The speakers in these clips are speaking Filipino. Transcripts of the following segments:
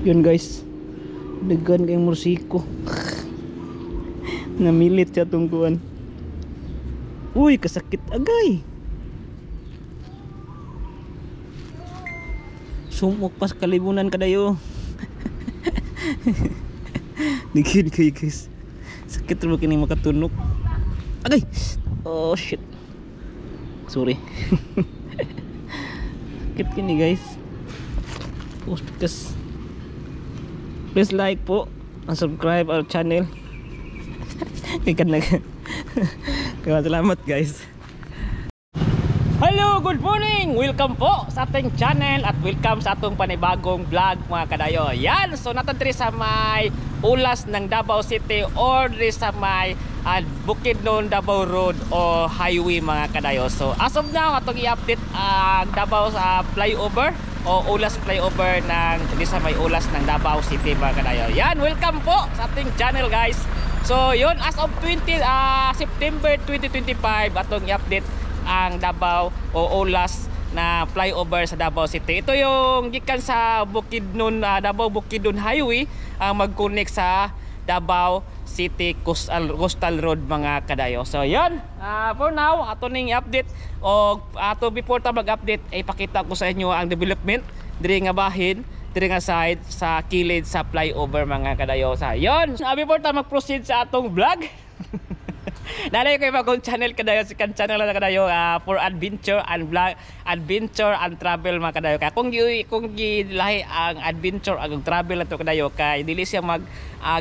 Yun guys, dagan kayong mursiko. Namilit siya tungkuan. Uy, kasakit agay. Sumok pas kalibunan kadayo. Dikit kayo guys. Sakit rin kini makatunok. Agay. Oh shit. Sorry. Sakit kini guys. Because please like po and subscribe our channel. Ikan na. Kaya salamat guys. Hello, good morning! Welcome po sa ating channel at welcome sa atong panibagong vlog mga kadayo. Yan, so natadri sa may ulas ng Davao City or sa may Bukidnon Davao Road o highway mga kadayo. So as of now, atong i-update ang Davao sa flyover o ulas flyover ng sa may ulas ng Davao City mga kadayo. Yan, welcome po sa ating channel guys. So yun, as of September 2025 atong i-update ang Davao o ulas na flyover sa Davao City. Ito yung gikan sa Bukidnon, Davao Bukidnon Highway ang mag-connect sa Davao City Coastal Road mga kadayo. So yun, for now ato ning i-update o ato before ta mag-update ay pakita ko sa inyo ang development diri nga bahin, diri nga side sa kilid sa flyover mga kadayo. Sa yun, before ta mag-proceed sa atong vlog nalay ko yung channel kadayo, si channel na kadayo for adventure and vlog, adventure and travel mga kadayo. Kaya kung gilahi ang adventure ang travel na to kadayo kay dili siya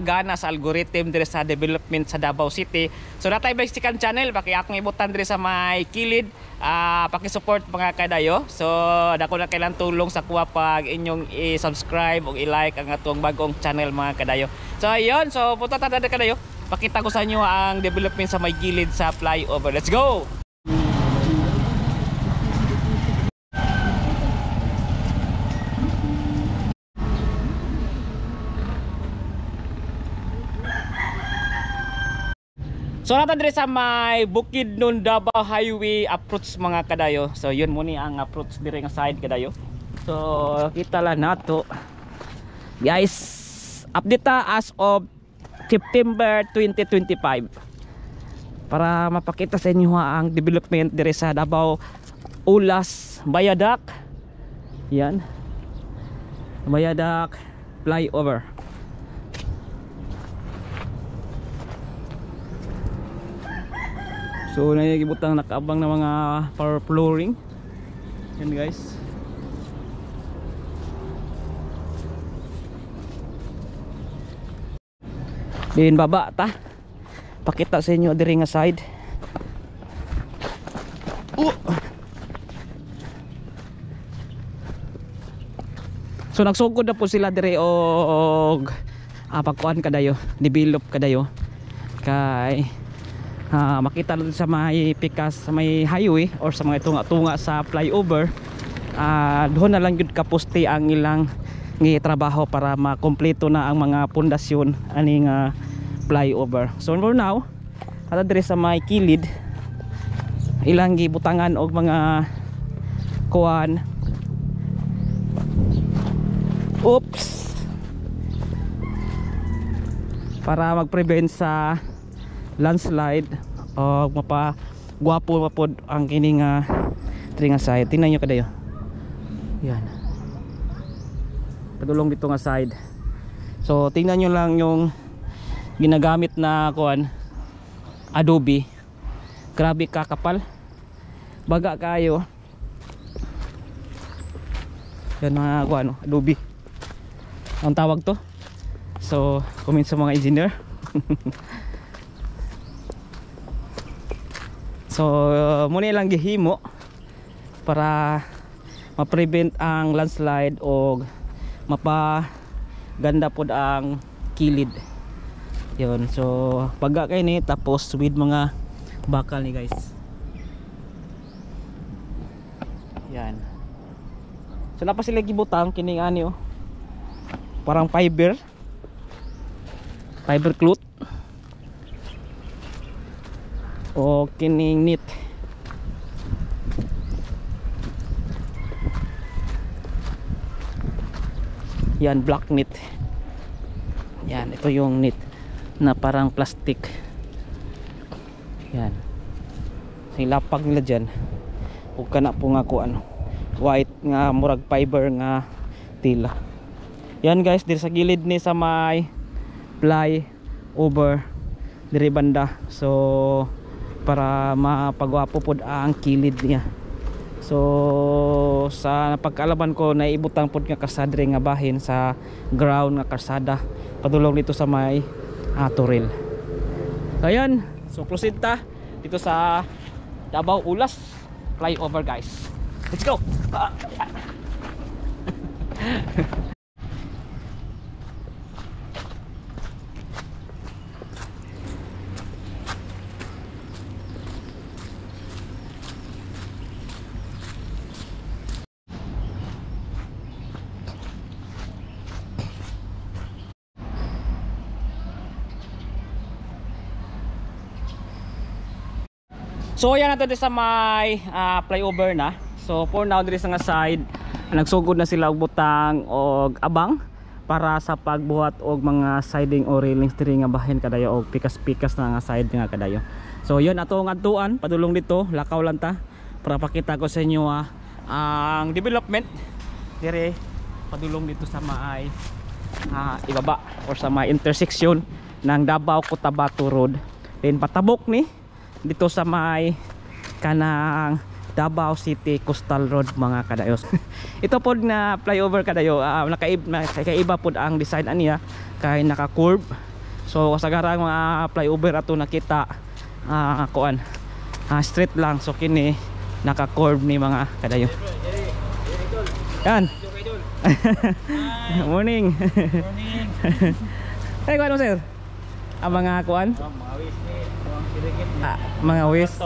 gana sa algorithm dire sa development sa Davao City. So natay ba si channel baki akong ibutan dire sa may kilid, paki-support mga kadayo. So dako na kailan tulong sa kuha pag inyong i-subscribe o i-like ang atong bagong channel mga kadayo. So ayun, so punta ta dito kadayo. Pakita ko sa inyo ang development sa may gilid sa flyover. Let's go! So natin dito sa may Bukidnon Davao Highway approach mga kadayo. So yun muna ang approach dire nga side kadayo. So kita lang nato. Guys, update ta as of September 2025 para mapakita sa inyo ang development dire sa Davao Ulas Bayadak. Yan, Bayadak flyover. So nagibutang nakaabang na mga power flooring. Yan guys. Din baba ta. Pakita sa inyo diri nga side. So nagsugod na po sila diri og pagkuan kadayo, develop kadayo. Kay makita lang sa may pikas sa may highway or sa mga tunga-tunga sa flyover. Doon na lang yun kaposte ang ilang trabaho para makompleto na ang mga pundasyon aning flyover. So for now, ato dire sa may kilid ilang gibutangan og mga kuan. Oops. Para mag-prevent sa landslide o mapagwapo mapod ang kining diri nga side. Tingnan niyo kadayo. Yan. Padulong dito nga side. So tingnan nyo lang yung ginagamit na kuan, adobe. Grabe kakapal, baga kayo. Yan mga kuan, adobe ang tawag to. So comment sa mga engineer. So muna lang gihimo para ma-prevent ang landslide o mapaganda pod ang kilid. Yun, so pagka kayo ni tapos with mga bakal ni guys. Yan. So napa sila gibutang kining ani oh. Parang fiber cloth o kining knit. Yan, black knit. Yan, ito yung knit na parang plastic. Yan. Silapag nila dyan. Huwag ka na po nga ko ano, white nga murag fiber nga tila. Yan guys, dito sa gilid ni sa may fly over diri banda. So para mapagwapo pod ang kilid niya. So sa pagkaalaman ko naibutang pod nga kasadre nga bahin sa ground nga karsada padulong dito sa may Turil. So ayan, so proceed ta dito sa Davao Ulas flyover guys. Let's go. So yan nato sa may flyover na. So for now diri sa nga side nagsugod na sila og butang og abang para sa pagbuhat og mga siding o railings diri nga bahin kadayo og pikas-pikas na nga side nga kadayo. So yun ato nga tuan padulong dito lakaw lang ta para pakita ko sa inyo ang development diri padulong dito sa may ibaba or sa may intersection ng Davao Cotabato Road. Then patabok ni dito sa may kanang Davao City Coastal Road mga kadayos. Ito pod na flyover kadayo nakaiba pod ang design aniya kay naka-curve. So kasagarang mga flyover ato nakita kuan straight lang, so kini naka-curve ni mga kadayo. Yan. Morning. Morning. Hey, kuan mo sir? Ang mga kuan? Mga waste.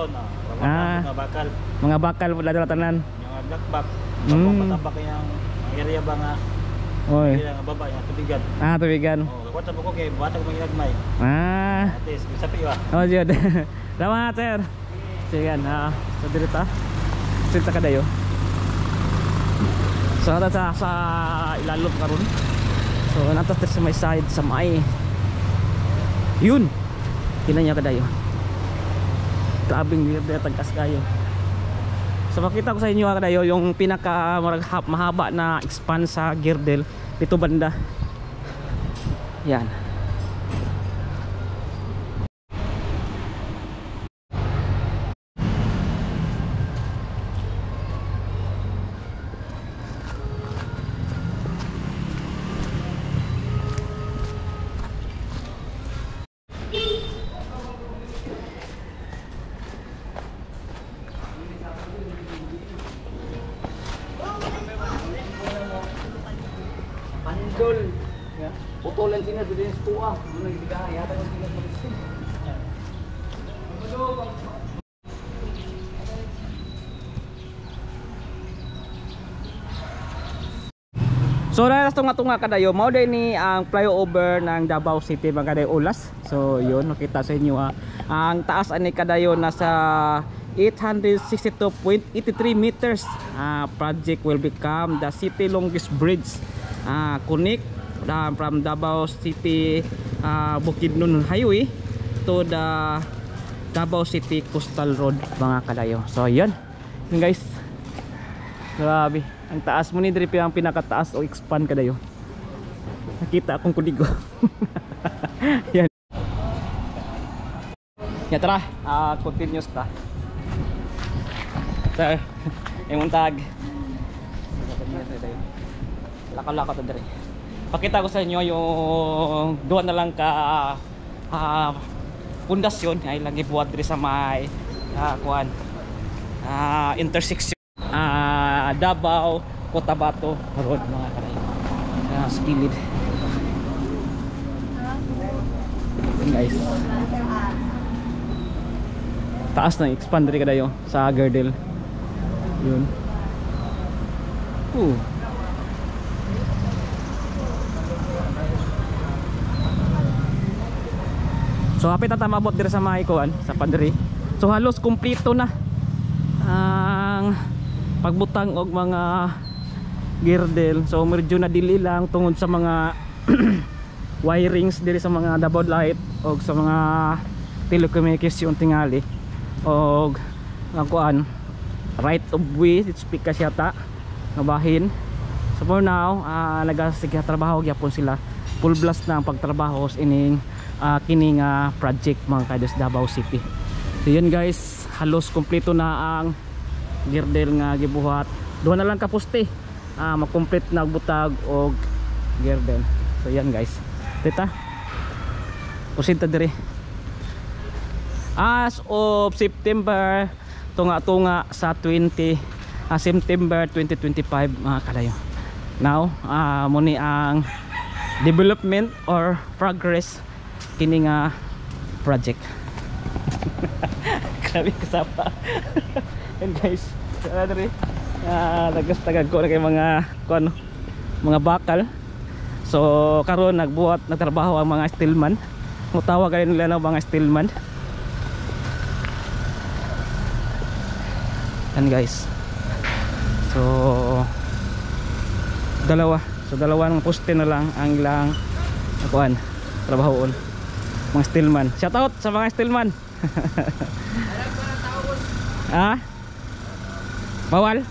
Mga bakal. Mga bakal po dala tanan. Mga black bag. Matabak yang area ba nga. Oy. Nga baba nga tubigan. Tubigan. Oh, kuwat mo ko kay buhat ko magilagmay. Atis, sapi wa. Oh, jud. Salamat sir. Sige na. So dito ta. Sita kadayo. So nata sa ilalom karon. So nata sa may side sa may. Yun. Tingnan niya kadayo. Grabing weird na tagas kayo. So makita ko sa inyo kadayo yung pinaka mahaba na expand sa girdle dito banda. Yan. Pandol. Ya. Putulan sini din sa tuwa. Ano nagdigahan yata ng sila sa listing. So na tunga-tunga kadayo mao day ni ang flyover ng Davao City mga kadayo Ulas. So yun nakita sa inyo ang taas ani kadayo nasa 862.83 meters. Project will become the city longest bridge connect from Davao City Bukidnon Highway to the Davao City Coastal Road mga kadayo. So yun guys, grabe ang taas mo ni diri ang pinakataas o expand kadayo. Nakita akong kudigo. Yan. Ya tara, continuous ta. Sir, yung tag. Lakaw-lakaw to diri. Pakita ko sa inyo yung doon na lang ka pundasyon ay lagi buhat diri sa may kuan intersection Davao Cotabato Road mga kadayo. Sa gilid. Guys. Taas na expand diri kadayo sa girdle. Yun. So hapit na tamabot diri sa Maikuan sa Padre. So halos kumpleto na ang pagbutang og mga girdle. So medyo nadili lang tungod sa mga wirings diri sa mga Davao Light o sa mga telecommunication tingali o ang kuan right of way speak ka siyata nga bahin. So for now nagasiga trabaho gyapon sila, full blast na ang pagtrabaho sa ining kining project mga kaidos Davao City. So yun guys, halos kompleto na ang girdle nga gibuhat. Duha na lang ka poste makomplete na butag og girdle. So yan guys, tita pusinta diri as of September tunga sa September 2025 mga kadayo. Now muni ang development or progress kini nga project. Grabe kasapa. And guys, diri nagastagad ko na kay mga kuno, mga bakal. So karon nagtrabaho ang mga steelman. Mutawag kayo nila ng mga steelman. And guys, so dalawa ng poste na lang ang ilang kuan trabahoon mga steelman. Shout out sa mga steelman. Bawal?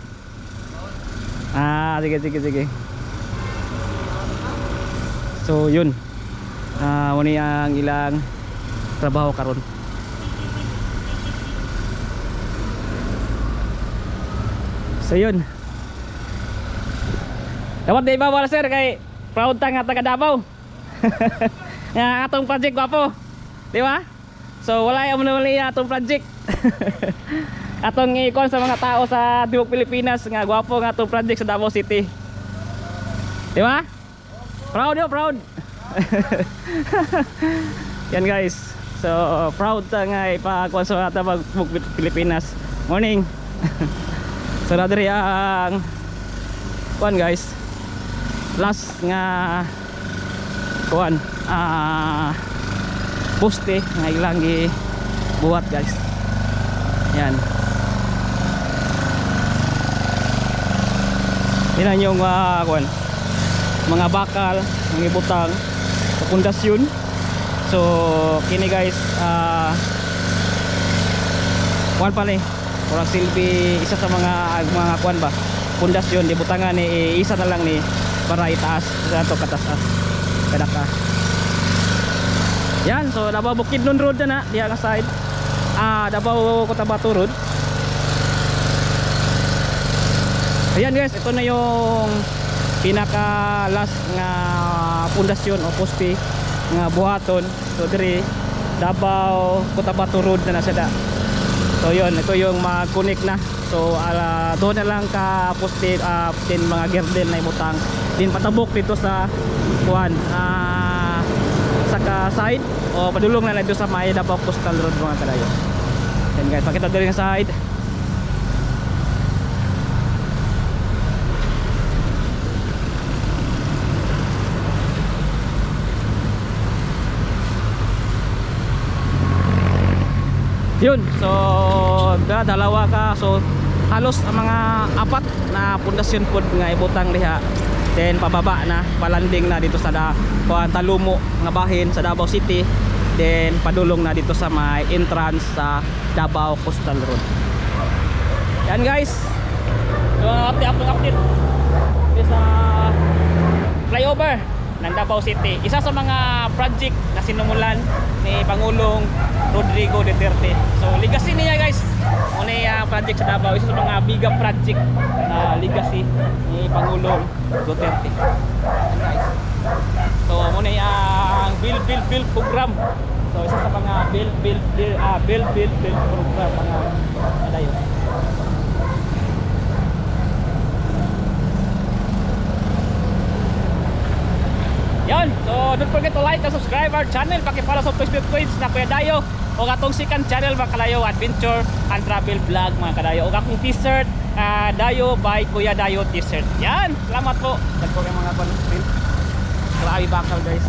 Sige. So yun, muna ang ilang trabaho karon. So yun, dapat di ba wala sir kay proud ta nga taga Davao. Nga atong project gwapo, di ba? So wala yung manuli atong project. Atong ikon sa mga tao sa Tibok Pilipinas nga gwapo nga atong project sa Davao City, di ba? Proud yo, proud. Yan guys, so proud ta nga ipakuan sa Tibok Pilipinas. Morning. So nadiri ang kuan guys, last nga kuan poste nga ilang gibuhat guys. Yan. Yan yung kuan mga bakal ng ibutang sa pundasyon. So kini guys kuan pa ni kurang silbi isa sa mga kuan ba pundasyon di butangan ni isa na lang ni para itaas sa ato kataas kadaka. Yan, so Davao Bukidnon Road na diha nga side Davao Cotabato Road. Ayan guys, ito na yung pinaka last nga pundasyon o poste nga buhaton. So diri Davao Cotabato Road na nasada. So yun, ito yung mag-connect na. So doon na lang ka poste din mga girdle na imutang din patabok dito sa kuan sa ka side o padulong na dito sa may Davao Coastal Road mga kadayo. Yan guys, pakita dito yung side. Yun, so dalawa ka, so halos ang mga apat na pundasyon pod nga ibutang diha. Then pababa na, palanding na dito sa Talumo nga bahin sa Davao City. Then padulong na dito sa may entrance sa Davao Coastal Road. Yan guys, so update sa flyover ng Davao City. Isa sa mga project na sinumulan ni Pangulong Rodrigo Duterte. So legacy niya guys, una project sa Davao, isa sa mga biga project na legacy ni Pangulong Duterte. And guys, so muna ang build program. So isa sa mga build program mga kadayo. Yan, so don't forget to like and subscribe our channel. Pakipala sa Facebook page na Kuya Dayo o atong second channel mga kalayo, Adventure and Travel Vlog mga kalayo. O akong t-shirt, Dayo by Kuya Dayo t-shirt. Yan, salamat po. Dagko kay mga pan-print. Grabe bakal guys.